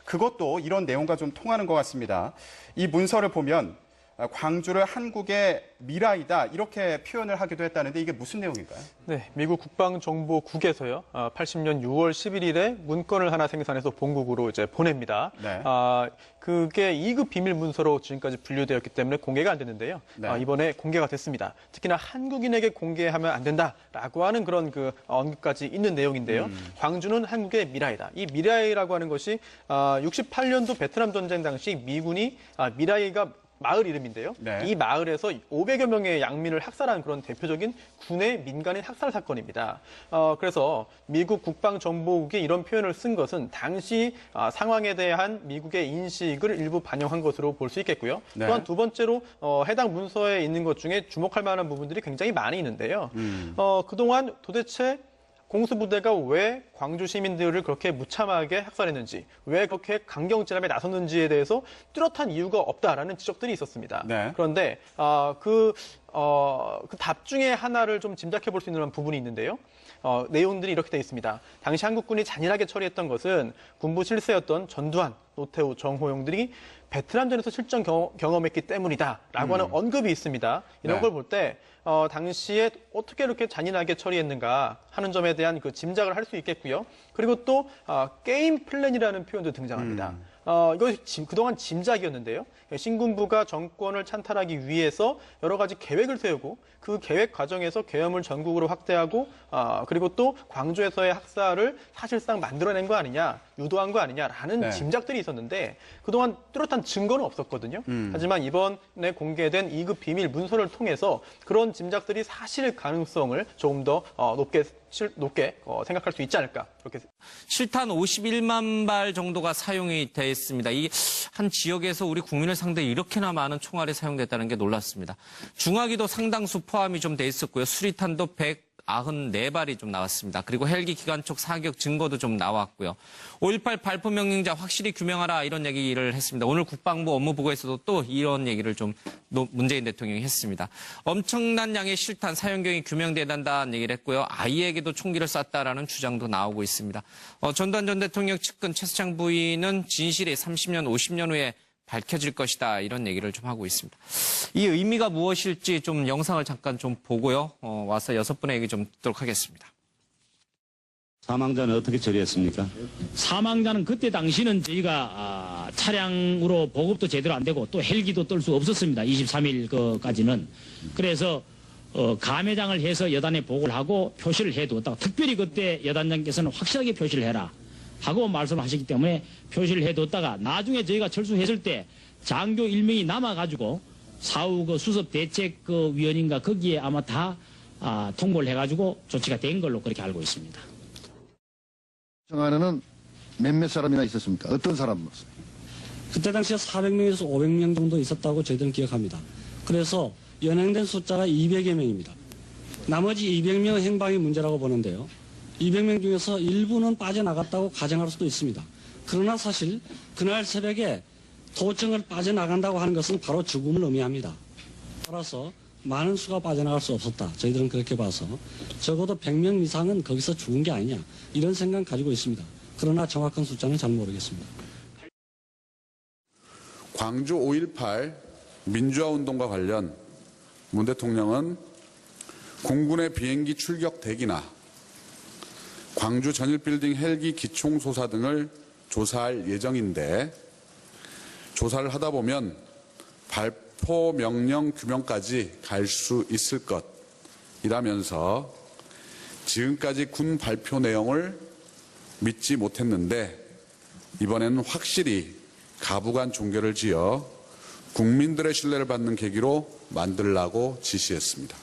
그것도 이런 내용과 좀 통하는 것 같습니다. 이 문서를 보면 광주를 한국의 미라이다 이렇게 표현을 하기도 했다는데 이게 무슨 내용일까요? 네, 미국 국방정보국에서요. 80년 6월 11일에 문건을 하나 생산해서 본국으로 이제 보냅니다. 네. 그게 2급 비밀 문서로 지금까지 분류되었기 때문에 공개가 안 됐는데요. 네. 이번에 공개가 됐습니다. 특히나 한국인에게 공개하면 안 된다라고 하는 그런 그 언급까지 있는 내용인데요. 광주는 한국의 미라이다. 이 미라이라고 하는 것이 68년도 베트남 전쟁 당시 미군이 미라이가 마을 이름인데요. 네. 이 마을에서 500여 명의 양민을 학살한 그런 대표적인 군의 민간인 학살 사건입니다. 그래서 미국 국방정보국이 이런 표현을 쓴 것은 당시 상황에 대한 미국의 인식을 일부 반영한 것으로 볼 수 있겠고요. 네. 또한 두 번째로 해당 문서에 있는 것 중에 주목할 만한 부분들이 굉장히 많이 있는데요. 그동안 도대체 공수부대가 왜 광주 시민들을 그렇게 무참하게 학살했는지, 왜 그렇게 강경진압에 나섰는지에 대해서 뚜렷한 이유가 없다라는 지적들이 있었습니다. 네. 그런데 그 답 중에 하나를 좀 짐작해 볼 수 있는 부분이 있는데요. 내용들이 이렇게 돼 있습니다. 당시 한국군이 잔인하게 처리했던 것은 군부 실세였던 전두환, 노태우, 정호용들이 베트남전에서 실전 경험했기 때문이다라고 하는 언급이 있습니다. 이런 네. 걸 볼 때 당시에 어떻게 이렇게 잔인하게 처리했는가 하는 점에 대한 그 짐작을 할 수 있겠고요. 그리고 또 게임 플랜이라는 표현도 등장합니다. 이거 그동안 짐작이었는데요. 신군부가 정권을 찬탈하기 위해서 여러 가지 계획을 세우고 그 계획 과정에서 계엄을 전국으로 확대하고 그리고 또 광주에서의 학살을 사실상 만들어낸 거 아니냐, 유도한 거 아니냐라는 네. 짐작들이 있었는데 그동안 뚜렷한 증거는 없었거든요. 하지만 이번에 공개된 2급 비밀 문서를 통해서 그런 짐작들이 사실 가능성을 조금 더 높게 생각할 수 있지 않을까. 그렇게. 실탄 51만 발 정도가 사용이 됐습니다. 이 한 지역에서 우리 국민을 상대로 이렇게나 많은 총알이 사용됐다는 게 놀랐습니다. 중화기도 상당수 포함이 좀 돼 있었고요. 수리탄도 194발이 좀 나왔습니다. 그리고 헬기 기관총 사격 증거도 좀 나왔고요. 5.18 발포 명령자 확실히 규명하라 이런 얘기를 했습니다. 오늘 국방부 업무보고에서도 또 이런 얘기를 좀 문재인 대통령이 했습니다. 엄청난 양의 실탄 사용 경위 규명돼야 한다는 얘기를 했고요. 아이에게도 총기를 쐈다라는 주장도 나오고 있습니다. 전두환 전 대통령 측근 최수창 부인은 진실이 30년, 50년 후에 밝혀질 것이다 이런 얘기를 좀 하고 있습니다. 이 의미가 무엇일지 좀 영상을 잠깐 좀 보고요. 와서 6분의 얘기 좀 듣도록 하겠습니다. 사망자는 어떻게 처리했습니까? 사망자는 그때 당시는 저희가 차량으로 보급도 제대로 안 되고 또 헬기도 뜰 수 없었습니다. 23일까지는. 그래서 감회장을 해서 여단에 보고를 하고 표시를 해두었다가 특별히 그때 여단장께서는 확실하게 표시를 해라 하고 말씀하셨기 때문에 표시를 해뒀다가 나중에 저희가 철수했을 때 장교 1명이 남아가지고 사후 그 수습 대책 그 위원인가 거기에 아마 다 통보를 해가지고 조치가 된 걸로 그렇게 알고 있습니다. 안에는 몇몇 사람이나 있었습니까? 어떤 사람으로서? 그때 당시에 400명에서 500명 정도 있었다고 저희들은 기억합니다. 그래서 연행된 숫자가 200여 명입니다. 나머지 200명 행방이 문제라고 보는데요. 200명 중에서 일부는 빠져나갔다고 가정할 수도 있습니다. 그러나 사실 그날 새벽에 도청을 빠져나간다고 하는 것은 바로 죽음을 의미합니다. 따라서 많은 수가 빠져나갈 수 없었다. 저희들은 그렇게 봐서 적어도 100명 이상은 거기서 죽은 게 아니냐 이런 생각 가지고 있습니다. 그러나 정확한 숫자는 잘 모르겠습니다. 광주 5.18 민주화운동과 관련 문 대통령은 공군의 비행기 출격 대기나 광주 전일빌딩 헬기 기총소사 등을 조사할 예정인데 조사를 하다 보면 발포 명령 규명까지 갈 수 있을 것이라면서 지금까지 군 발표 내용을 믿지 못했는데 이번에는 확실히 가부간 종결을 지어 국민들의 신뢰를 받는 계기로 만들라고 지시했습니다.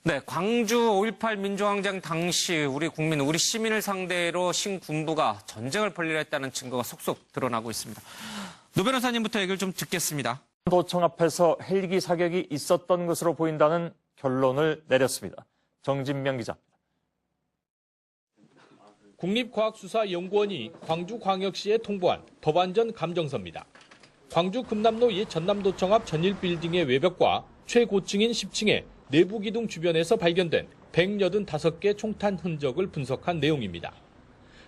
네, 광주 5.18 민주항쟁 당시 우리 국민, 우리 시민을 상대로 신군부가 전쟁을 벌이려 했다는 증거가 속속 드러나고 있습니다. 노 변호사님부터 얘기를 좀 듣겠습니다. 도청 앞에서 헬기 사격이 있었던 것으로 보인다는 결론을 내렸습니다. 정진명 기자입니다. 국립과학수사연구원이 광주광역시에 통보한 법안전 감정서입니다. 광주 금남로 옛 전남도청 앞 전일빌딩의 외벽과 최고층인 10층의 내부 기둥 주변에서 발견된 185개 총탄 흔적을 분석한 내용입니다.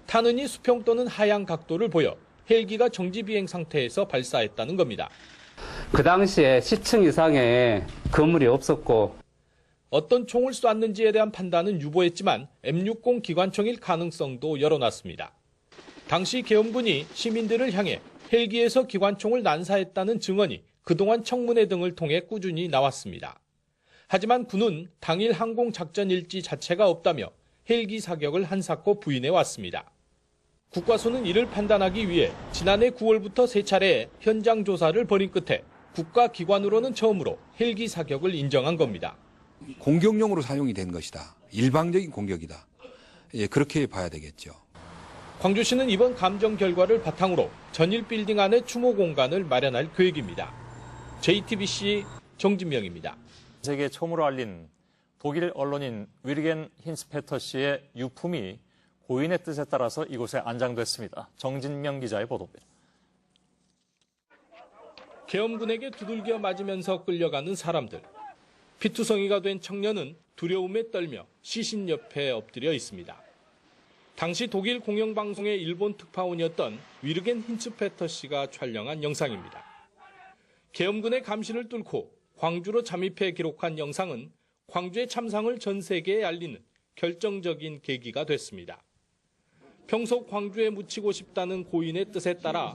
탄은이 수평 또는 하향 각도를 보여 헬기가 정지 비행 상태에서 발사했다는 겁니다. 그 당시에 10층 이상의 건물이 없었고 어떤 총을 쐈는지에 대한 판단은 유보했지만 M60 기관총일 가능성도 열어놨습니다. 당시 계엄군이 시민들을 향해 헬기에서 기관총을 난사했다는 증언이 그동안 청문회 등을 통해 꾸준히 나왔습니다. 하지만 군은 당일 항공작전 일지 자체가 없다며 헬기 사격을 한사코 부인해왔습니다. 국과수는 이를 판단하기 위해 지난해 9월부터 3차례 현장 조사를 벌인 끝에 국가기관으로는 처음으로 헬기 사격을 인정한 겁니다. 공격용으로 사용이 된 것이다. 일방적인 공격이다. 그렇게 봐야 되겠죠. 광주시는 이번 감정 결과를 바탕으로 전일 빌딩 안에 추모 공간을 마련할 계획입니다. JTBC 정진명입니다. 세계 처음으로 알린 독일 언론인 위르겐 힌스페터 씨의 유품이 고인의 뜻에 따라서 이곳에 안장됐습니다. 정진명 기자의 보도입니다. 계엄군에게 두들겨 맞으면서 끌려가는 사람들. 피투성이가 된 청년은 두려움에 떨며 시신 옆에 엎드려 있습니다. 당시 독일 공영방송의 일본 특파원이었던 위르겐 힌츠페터 씨가 촬영한 영상입니다. 계엄군의 감시를 뚫고 광주로 잠입해 기록한 영상은 광주의 참상을 전 세계에 알리는 결정적인 계기가 됐습니다. 평소 광주에 묻히고 싶다는 고인의 뜻에 따라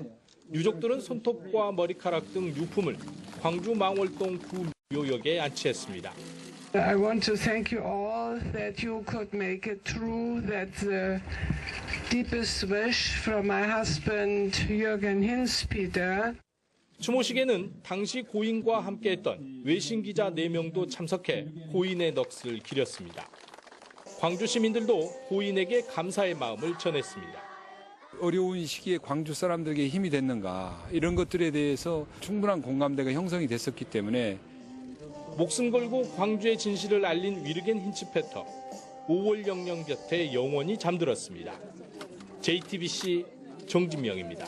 유족들은 손톱과 머리카락 등 유품을 광주 망월동 구묘역에 안치했습니다. I want to thank you all that you could make it through. That's the deepest wish from my husband Jürgen Hinzpeter. 추모식에는 당시 고인과 함께했던 외신 기자 4명도 참석해 고인의 넋을 기렸습니다. 광주 시민들도 고인에게 감사의 마음을 전했습니다. 어려운 시기에 광주 사람들에게 힘이 됐는가 이런 것들에 대해서 충분한 공감대가 형성이 됐었기 때문에 목숨 걸고 광주의 진실을 알린 위르겐 힌츠페터 5월 영령 곁에 영원히 잠들었습니다. JTBC 정진명입니다.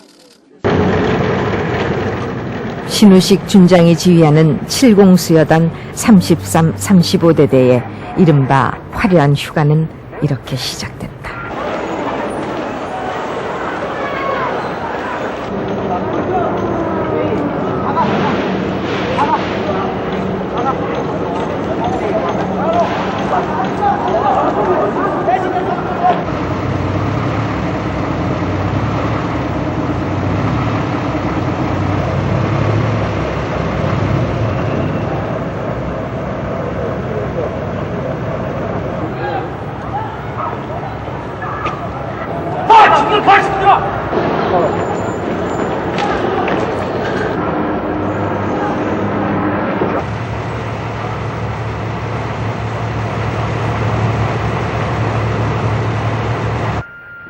신우식 준장이 지휘하는 70수여단 33, 35대대의 이른바 화려한 휴가는 이렇게 시작됐다.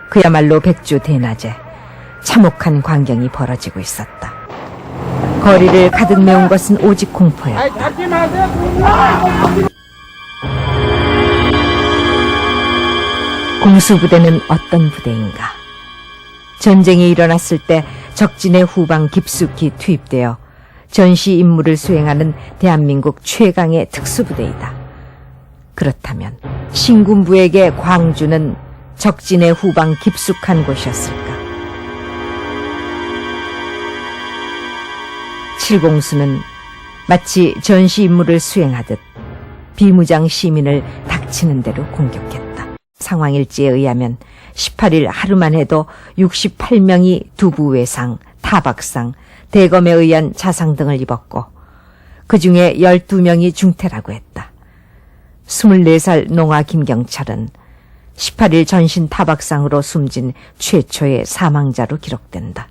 그야말로 백주 대낮에 참혹한 광경이 벌어지고 있었다. 거리를 가득 메운 것은 오직 공포였다. 공수부대는 어떤 부대인가? 전쟁이 일어났을 때 적진의 후방 깊숙이 투입되어 전시 임무를 수행하는 대한민국 최강의 특수부대이다. 그렇다면 신군부에게 광주는 적진의 후방 깊숙한 곳이었을까? 칠공수는 마치 전시 임무를 수행하듯 비무장 시민을 닥치는 대로 공격했다. 상황일지에 의하면 18일 하루만 해도 68명이 두부외상, 타박상, 대검에 의한 자상 등을 입었고 그중에 12명이 중태라고 했다. 24살 농아 김경철은 18일 전신 타박상으로 숨진 최초의 사망자로 기록된다.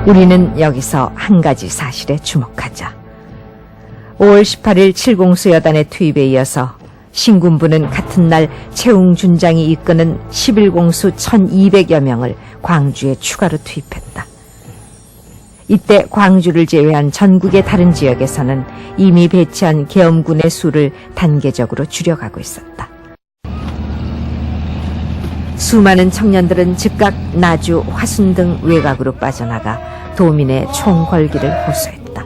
우리는 여기서 한 가지 사실에 주목하자. 5월 18일 7공수 여단의 투입에 이어서 신군부는 같은 날 최웅준장이 이끄는 11공수 1200여 명을 광주에 추가로 투입했다. 이때 광주를 제외한 전국의 다른 지역에서는 이미 배치한 계엄군의 수를 단계적으로 줄여가고 있었다. 수많은 청년들은 즉각 나주, 화순 등 외곽으로 빠져나가 도민의 총궐기를 호소했다.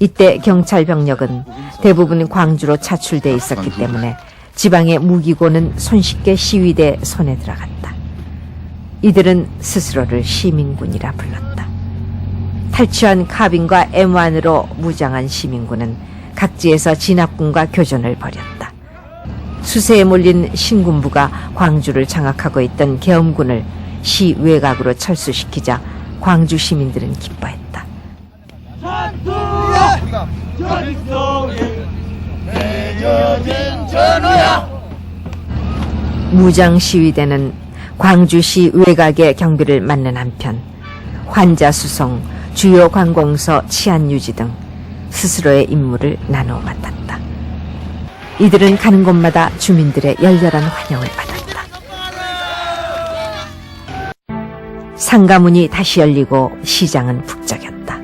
이때 경찰 병력은 대부분 광주로 차출돼 있었기 때문에 지방의 무기고는 손쉽게 시위대 손에 들어갔다. 이들은 스스로를 시민군이라 불렀다. 탈취한 카빈과 M1으로 무장한 시민군은 각지에서 진압군과 교전을 벌였다. 수세에 몰린 신군부가 광주를 장악하고 있던 계엄군을 시 외곽으로 철수시키자 광주 시민들은 기뻐했다. 무장 시위대는 광주시 외곽의 경비를 맡는 한편 환자 수송, 주요 관공서 치안 유지 등 스스로의 임무를 나누어 맡았다. 이들은 가는 곳마다 주민들의 열렬한 환영을 받았다. 상가문이 다시 열리고 시장은 북적였다.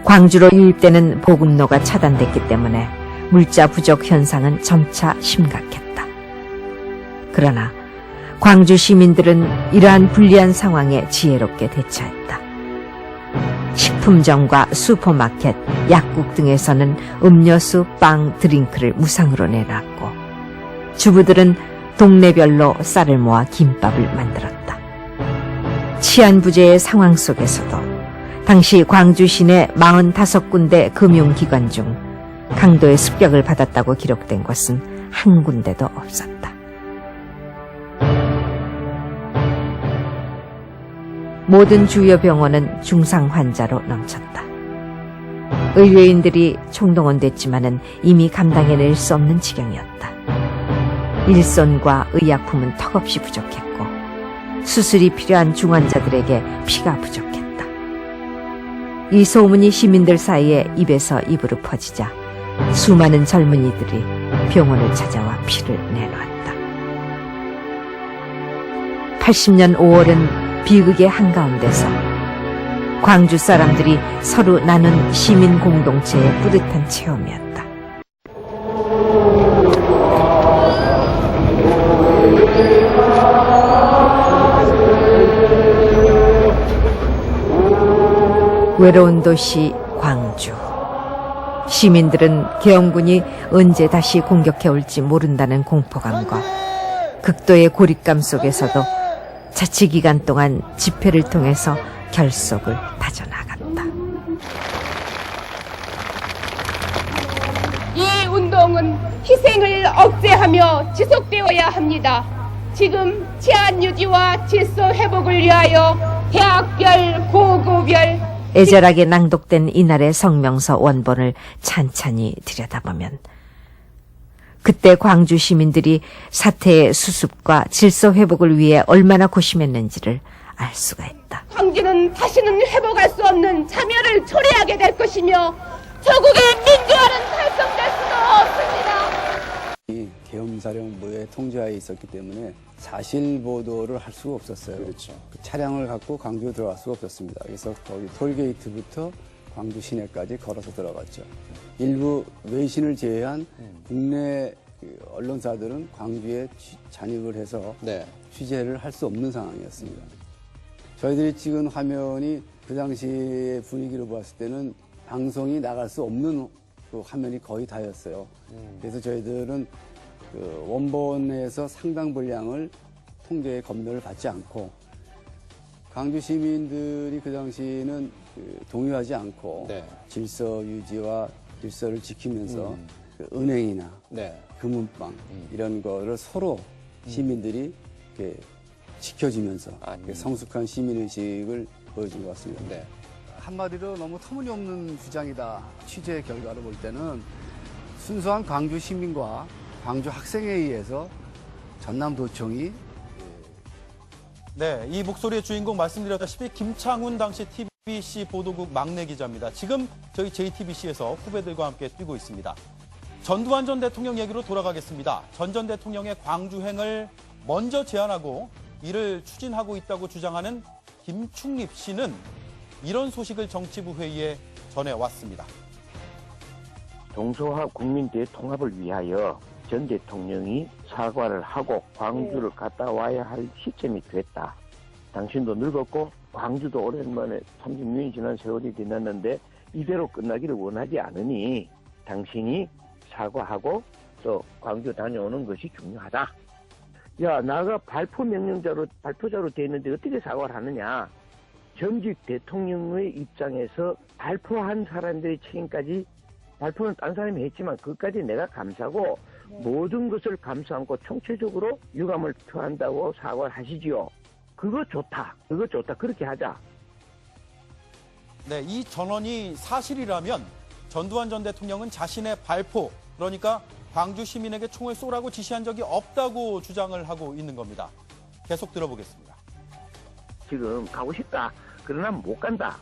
광주로 유입되는 보급로가 차단됐기 때문에 물자 부족 현상은 점차 심각했다. 그러나 광주 시민들은 이러한 불리한 상황에 지혜롭게 대처했다. 식품점과 슈퍼마켓, 약국 등에서는 음료수, 빵, 드링크를 무상으로 내놨고 주부들은 동네별로 쌀을 모아 김밥을 만들었다. 치안부재의 상황 속에서도 당시 광주 시내 45군데 금융기관 중 강도의 습격을 받았다고 기록된 곳은 한 군데도 없었다. 모든 주요 병원은 중상 환자로 넘쳤다. 의료인들이 총동원됐지만은 이미 감당해낼 수 없는 지경이었다. 일손과 의약품은 턱없이 부족했고 수술이 필요한 중환자들에게 피가 부족했다. 이 소문이 시민들 사이에 입에서 입으로 퍼지자 수많은 젊은이들이 병원을 찾아와 피를 내놓았다. 80년 5월은 비극의 한가운데서 광주 사람들이 서로 나눈 시민 공동체의 뿌듯한 체험이었다. 외로운 도시 광주. 시민들은 계엄군이 언제 다시 공격해 올지 모른다는 공포감과 극도의 고립감 속에서도 자치기간 동안 집회를 통해서 결속을 다져나갔다. 이 운동은 희생을 억제하며 지속되어야 합니다. 지금 치안 유지와 질서 회복을 위하여 대학별, 고고별 애절하게 낭독된 이날의 성명서 원본을 찬찬히 들여다보면 그때 광주 시민들이 사태의 수습과 질서 회복을 위해 얼마나 고심했는지를 알 수가 있다. 광주는 다시는 회복할 수 없는 참여를 초래하게 될 것이며 조국의 민주화는 달성될 수도 없습니다. 이 계엄사령부의 통제하에 있었기 때문에 사실 보도를 할 수가 없었어요. 그렇죠. 그 차량을 갖고 광주에 들어갈 수가 없었습니다. 그래서 거기 톨게이트부터 광주 시내까지 걸어서 들어갔죠. 일부 외신을 제외한 국내 언론사들은 광주에 잔입을 해서 취재를 할 수 없는 상황이었습니다. 저희들이 찍은 화면이 그 당시의 분위기로 봤을 때는 방송이 나갈 수 없는 그 화면이 거의 다였어요. 그래서 저희들은 그 원본에서 상당 분량을 통제의 검열을 받지 않고 광주 시민들이 그 당시에는 동요하지 않고 질서 유지와 질서를 지키면서 그 은행이나 금은방 이런 거를 서로 시민들이 이렇게 지켜주면서 성숙한 시민의식을 보여준 것 같습니다. 한마디로 너무 터무니없는 주장이다. 취재 결과를 볼 때는 순수한 광주 시민과 광주 학생에 의해서 전남도청이 네, 이 목소리의 주인공 말씀드렸다시피 김창훈 당시 TBC 보도국 막내 기자입니다. 지금 저희 JTBC에서 후배들과 함께 뛰고 있습니다. 전두환 전 대통령 얘기로 돌아가겠습니다. 전 대통령의 광주행을 먼저 제안하고 이를 추진하고 있다고 주장하는 김충립 씨는 이런 소식을 정치부 회의에 전해왔습니다. 동서와 국민 대통합을 위하여 전 대통령이 사과를 하고 광주를 갔다 와야 할 시점이 됐다. 당신도 늙었고 광주도 오랜만에 36년이 지난 세월이 지났는데 이대로 끝나기를 원하지 않으니 당신이 사과하고 차원에서 광주 다녀오는 것이 중요하다. 야, 나가 발표자로 돼 있는데 어떻게 사과를 하느냐. 전직 대통령의 입장에서 발표한 사람들의 책임까지, 발표는 딴 사람이 했지만 그것까지 내가 감사하고 모든 것을 감수하고 총체적으로 유감을 표한다고 사과를 하시지요. 그거 좋다. 그렇게 하자. 네, 이 전언이 사실이라면 전두환 전 대통령은 자신의 발포, 그러니까 광주 시민에게 총을 쏘라고 지시한 적이 없다고 주장을 하고 있는 겁니다. 계속 들어보겠습니다. 지금 가고 싶다. 그러나 못 간다.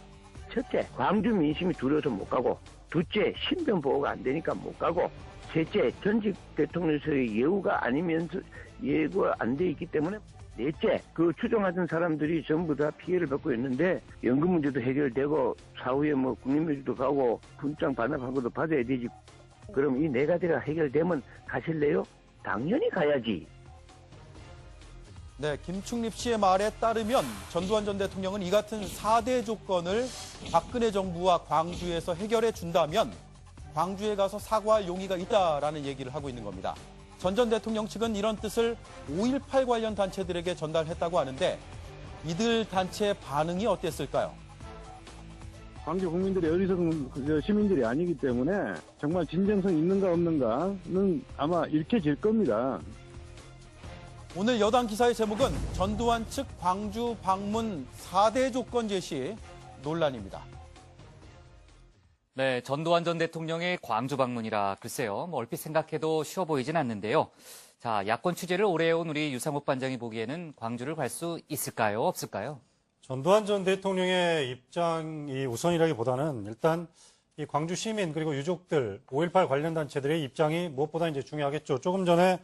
첫째, 광주 민심이 두려워서 못 가고, 둘째, 신변 보호가 안 되니까 못 가고, 셋째, 전직 대통령실의 예우가 아니면서 예우가 안 돼 있기 때문에, 넷째, 그 추종하던 사람들이 전부 다 피해를 받고 있는데 연금 문제도 해결되고 사후에 뭐 국민묘지도 가고 분장 반납한 것도 받아야 되지. 그럼 이 네 가지가 해결되면 가실래요? 당연히 가야지. 네, 김충립 씨의 말에 따르면 전두환 전 대통령은 이 같은 4대 조건을 박근혜 정부와 광주에서 해결해 준다면 광주에 가서 사과할 용의가 있다라는 얘기를 하고 있는 겁니다. 전 전 대통령 측은 이런 뜻을 5.18 관련 단체들에게 전달했다고 하는데 이들 단체의 반응이 어땠을까요? 광주 국민들이 어리석은 시민들이 아니기 때문에 정말 진정성 있는가 없는가는 아마 읽혀질 겁니다. 오늘 여당 기사의 제목은 전두환 측 광주 방문 4대 조건 제시 논란입니다. 네, 전두환 전 대통령의 광주 방문이라 글쎄요. 얼핏 생각해도 쉬워 보이진 않는데요. 자, 야권 취재를 오래 해온 우리 유상욱 반장이 보기에는 광주를 갈 수 있을까요? 없을까요? 전두환 전 대통령의 입장이 우선이라기보다는 일단 이 광주 시민 그리고 유족들 5.18 관련 단체들의 입장이 무엇보다 이제 중요하겠죠. 조금 전에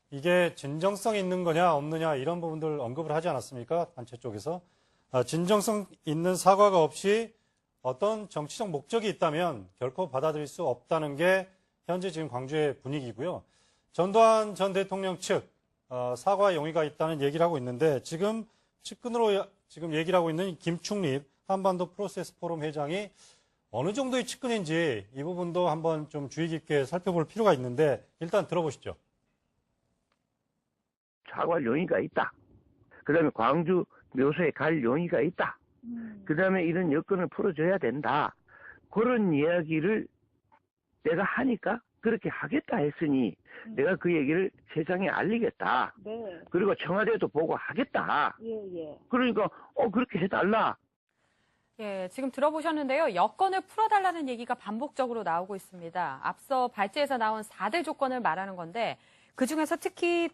이게 진정성 있는 거냐 없느냐 이런 부분들 언급을 하지 않았습니까? 단체 쪽에서. 진정성 있는 사과가 없이 어떤 정치적 목적이 있다면 결코 받아들일 수 없다는 게 현재 지금 광주의 분위기고요. 전두환 전 대통령 측 사과 용의가 있다는 얘기를 하고 있는데 지금 측근으로 지금 얘기를 하고 있는 김충립 한반도 프로세스 포럼 회장이 어느 정도의 측근인지 이 부분도 한번 좀 주의 깊게 살펴볼 필요가 있는데 일단 들어보시죠. 사과할 용의가 있다. 그다음에 광주 묘소에 갈 용의가 있다. 그다음에 이런 여건을 풀어줘야 된다. 그런 이야기를 내가 하니까 그렇게 하겠다 했으니 내가 그 얘기를 세상에 알리겠다. 네. 그리고 청와대도 보고 하겠다. 예. 그러니까 그렇게 해달라. 예, 지금 들어보셨는데요. 여건을 풀어달라는 얘기가 반복적으로 나오고 있습니다. 앞서 발제에서 나온 4대 조건을 말하는 건데 그중에서 특히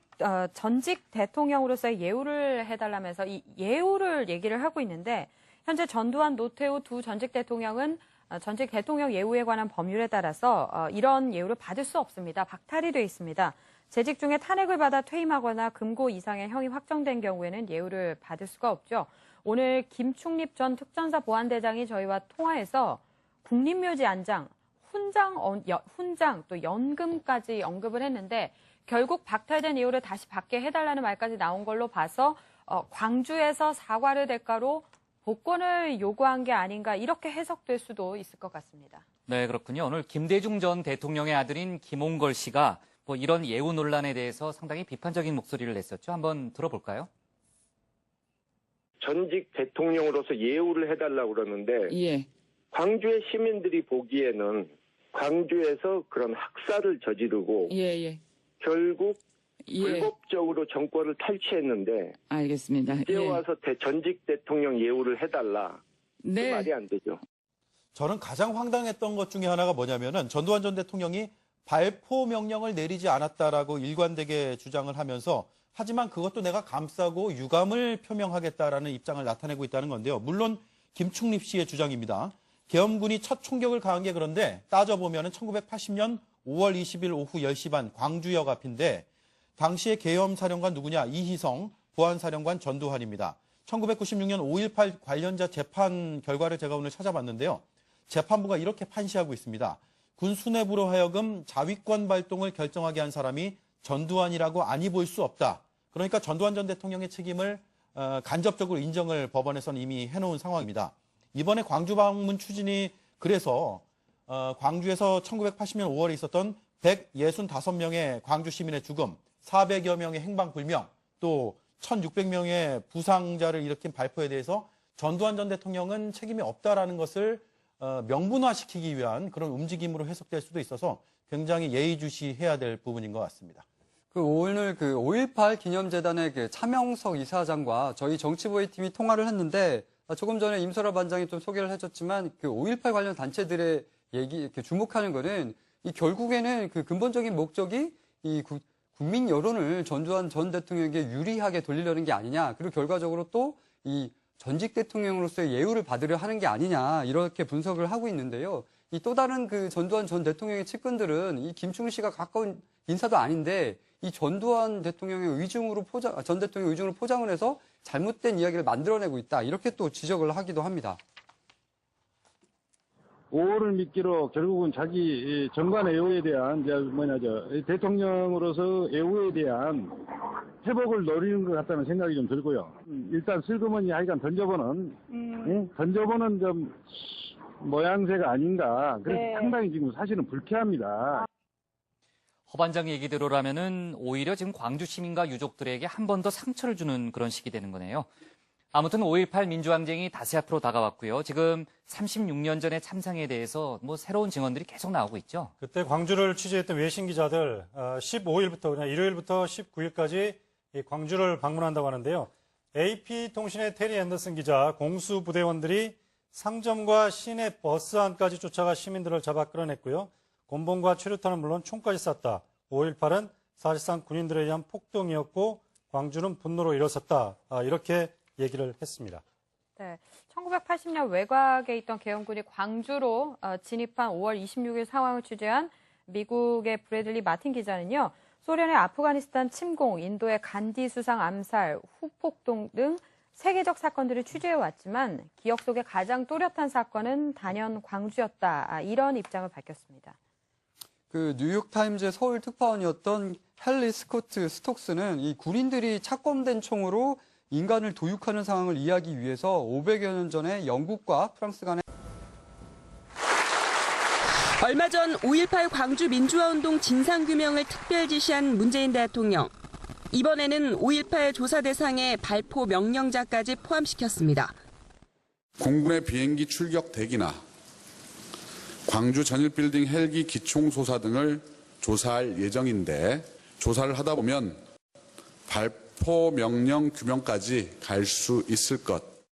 전직 대통령으로서의 예우를 해달라면서 이 예우를 얘기를 하고 있는데 현재 전두환, 노태우 두 전직 대통령은 전직 대통령 예우에 관한 법률에 따라서 이런 예우를 받을 수 없습니다. 박탈이 돼 있습니다. 재직 중에 탄핵을 받아 퇴임하거나 금고 이상의 형이 확정된 경우에는 예우를 받을 수가 없죠. 오늘 김충립 전 특전사 보안대장이 저희와 통화해서 국립묘지 안장, 훈장 또 연금까지 언급을 했는데 결국 박탈된 예우를 다시 받게 해달라는 말까지 나온 걸로 봐서 광주에서 사과를 대가로 복권을 요구한 게 아닌가 이렇게 해석될 수도 있을 것 같습니다. 네, 그렇군요. 오늘 김대중 전 대통령의 아들인 김홍걸 씨가 이런 예우 논란에 대해서 상당히 비판적인 목소리를 냈었죠. 한번 들어볼까요? 전직 대통령으로서 예우를 해달라고 그러는데 광주의 시민들이 보기에는 광주에서 그런 학살을 저지르고 결국 불법적으로 정권을 탈취했는데 알겠습니다. 이제 와서 전직 대통령 예우를 해달라. 그 말이 안 되죠. 저는 가장 황당했던 것 중에 하나가 뭐냐면은 전두환 전 대통령이 발포 명령을 내리지 않았다라고 일관되게 주장을 하면서 하지만 그것도 내가 감싸고 유감을 표명하겠다라는 입장을 나타내고 있다는 건데요. 물론 김충립 씨의 주장입니다. 계엄군이 첫 총격을 가한 게 그런데 따져보면은 1980년 5월 20일 오후 10시 반 광주역 앞인데 당시의 계엄사령관 누구냐? 이희성, 보안사령관 전두환입니다. 1996년 5.18 관련자 재판 결과를 제가 오늘 찾아봤는데요. 재판부가 이렇게 판시하고 있습니다. 군 수뇌부로 하여금 자위권 발동을 결정하게 한 사람이 전두환이라고 아니 볼 수 없다. 그러니까 전두환 전 대통령의 책임을 간접적으로 인정을 법원에서는 이미 해놓은 상황입니다. 이번에 광주 방문 추진이 그래서 광주에서 1980년 5월에 있었던 165명의 광주 시민의 죽음, 400여 명의 행방불명, 또 1,600명의 부상자를 일으킨 발포에 대해서 전두환 전 대통령은 책임이 없다라는 것을 명분화시키기 위한 그런 움직임으로 해석될 수도 있어서 굉장히 예의주시해야 될 부분인 것 같습니다. 오늘 5.18 기념재단의 차명석 이사장과 저희 정치부의 팀이 통화를 했는데 조금 전에 임설아 반장이 좀 소개를 해줬지만 5.18 관련 단체들의 이렇게 주목하는 거는 결국에는 근본적인 목적이 국민 여론을 전두환 전 대통령에게 유리하게 돌리려는 게 아니냐. 그리고 결과적으로 또 전직 대통령으로서의 예우를 받으려 하는 게 아니냐. 이렇게 분석을 하고 있는데요. 또 다른 전두환 전 대통령의 측근들은 김충일 씨가 가까운 인사도 아닌데 이 전두환 대통령의 전 대통령의 의중으로 포장을 해서 잘못된 이야기를 만들어내고 있다. 이렇게 또 지적을 하기도 합니다. 5월을 미끼로 결국은 자기 정관 애호에 대한 대통령으로서 애호에 대한 회복을 노리는 것 같다는 생각이 좀 들고요. 일단 슬그머니 하여간 던져보는 좀 모양새가 아닌가. 그래서 네. 상당히 지금 사실은 불쾌합니다. 허 반장 얘기대로라면은 오히려 지금 광주 시민과 유족들에게 한 번 더 상처를 주는 그런 식이 되는 거네요. 아무튼 5.18 민주항쟁이 다시 앞으로 다가왔고요. 지금 36년 전의 참상에 대해서 새로운 증언들이 계속 나오고 있죠. 그때 광주를 취재했던 외신 기자들 15일부터 그냥 일요일부터 19일까지 광주를 방문한다고 하는데요. AP통신의 테리 앤더슨 기자, 공수부대원들이 상점과 시내 버스 안까지 쫓아가 시민들을 잡아 끌어냈고요. 곤봉과 최루탄은 물론 총까지 쐈다. 5.18은 사실상 군인들에 의한 폭동이었고 광주는 분노로 일어섰다. 이렇게 얘기를 했습니다. 네, 1980년 외곽에 있던 계엄군이 광주로 진입한 5월 26일 상황을 취재한 미국의 브래들리 마틴 기자는요. 소련의 아프가니스탄 침공, 인도의 간디 수상 암살, 후폭동 등 세계적 사건들을 취재해왔지만 기억 속에 가장 또렷한 사건은 단연 광주였다. 이런 입장을 밝혔습니다. 뉴욕타임즈의 서울 특파원이었던 헨리 스코트 스톡스는 이 군인들이 착검된 총으로 인간을 도육하는 상황을 이해하기 위해서 500여 년 전에 영국과 프랑스 간에 얼마 전 5.18 광주 민주화운동 진상규명을 특별 지시한 문재인 대통령. 이번에는 5.18 조사 대상에 발포 명령자까지 포함시켰습니다. 공군의 비행기 출격 대기나 광주 전일빌딩 헬기 기총소사 등을 조사할 예정인데 조사를 하다 보면 발포 명령 규명까지 갈 수 있을 것